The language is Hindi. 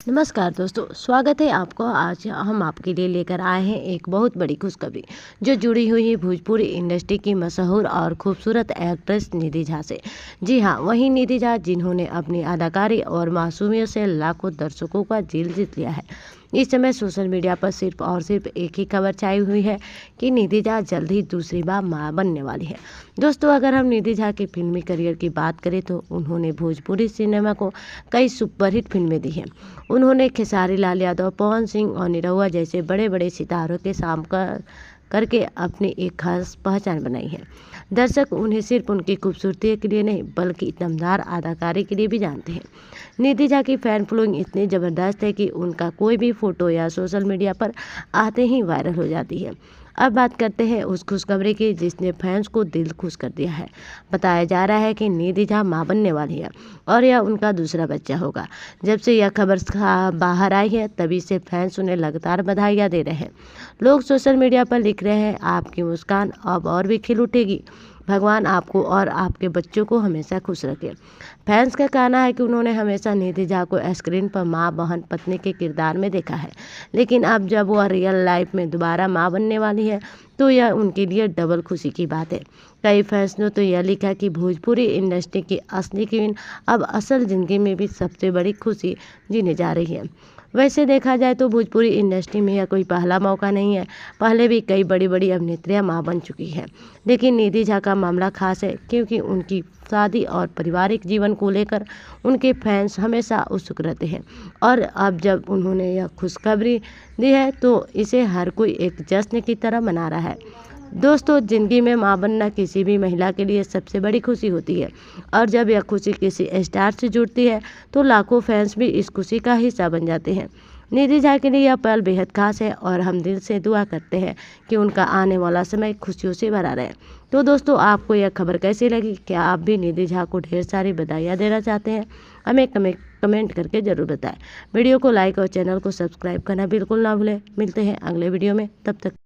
नमस्कार दोस्तों, स्वागत है आपको। आज हम आपके लिए लेकर आए हैं एक बहुत बड़ी खुशखबरी जो जुड़ी हुई है भोजपुरी इंडस्ट्री की मशहूर और खूबसूरत एक्ट्रेस निधि झा से। जी हाँ, वही निधि झा जिन्होंने अपनी अदाकारी और मासूमियत से लाखों दर्शकों का दिल जीत लिया है। इस समय सोशल मीडिया पर सिर्फ और सिर्फ एक ही खबर छाई हुई है कि निधि झा जल्द ही दूसरी बार मां बनने वाली है। दोस्तों, अगर हम निधि झा के फिल्मी करियर की बात करें तो उन्होंने भोजपुरी सिनेमा को कई सुपरहिट फिल्में दी हैं। उन्होंने खेसारी लाल यादव, पवन सिंह और निरहुआ जैसे बड़े बड़े सितारों के सामना करके अपनी एक खास पहचान बनाई है। दर्शक उन्हें सिर्फ उनकी खूबसूरती के लिए नहीं बल्कि दमदार अदाकारी के लिए भी जानते हैं। निधि झा की फैन फॉलोइंग इतनी ज़बरदस्त है कि उनका कोई भी फोटो या सोशल मीडिया पर आते ही वायरल हो जाती है। अब बात करते हैं उस खुशखबरी की जिसने फैंस को दिल खुश कर दिया है। बताया जा रहा है कि निधि झा मां बनने वाली है और यह उनका दूसरा बच्चा होगा। जब से यह खबर बाहर आई है तभी से फैंस उन्हें लगातार बधाइयाँ दे रहे हैं। लोग सोशल मीडिया पर लिख रहे हैं, आपकी मुस्कान अब और भी खिल उठेगी। भगवान आपको और आपके बच्चों को हमेशा खुश रखे। फैंस का कहना है कि उन्होंने हमेशा निधि झा को स्क्रीन पर मां, बहन, पत्नी के किरदार में देखा है, लेकिन अब जब वह रियल लाइफ में दोबारा मां बनने वाली है तो यह उनके लिए डबल खुशी की बात है। कई फैंस ने तो यह लिखा कि भोजपुरी इंडस्ट्री की असली क्वीन अब असल जिंदगी में भी सबसे बड़ी खुशी जीने जा रही है। वैसे देखा जाए तो भोजपुरी इंडस्ट्री में यह कोई पहला मौका नहीं है। पहले भी कई बड़ी बड़ी अभिनेत्रियां मां बन चुकी हैं, लेकिन निधि झा का मामला खास है क्योंकि उनकी शादी और पारिवारिक जीवन को लेकर उनके फैंस हमेशा उत्सुक रहते हैं। और अब जब उन्होंने यह खुशखबरी दी है तो इसे हर कोई एक जश्न की तरह मना रहा है। दोस्तों, जिंदगी में मां बनना किसी भी महिला के लिए सबसे बड़ी खुशी होती है और जब यह खुशी किसी स्टार से जुड़ती है तो लाखों फैंस भी इस खुशी का हिस्सा बन जाते हैं। निधि झा के लिए यह पल बेहद खास है और हम दिल से दुआ करते हैं कि उनका आने वाला समय खुशियों से भरा रहे। तो दोस्तों, आपको यह खबर कैसी लगी? क्या आप भी निधि झा को ढेर सारी बधाइयाँ देना चाहते हैं? हमें कमेंट करके ज़रूर बताएं। वीडियो को लाइक और चैनल को सब्सक्राइब करना बिल्कुल ना भूलें। मिलते हैं अगले वीडियो में, तब तक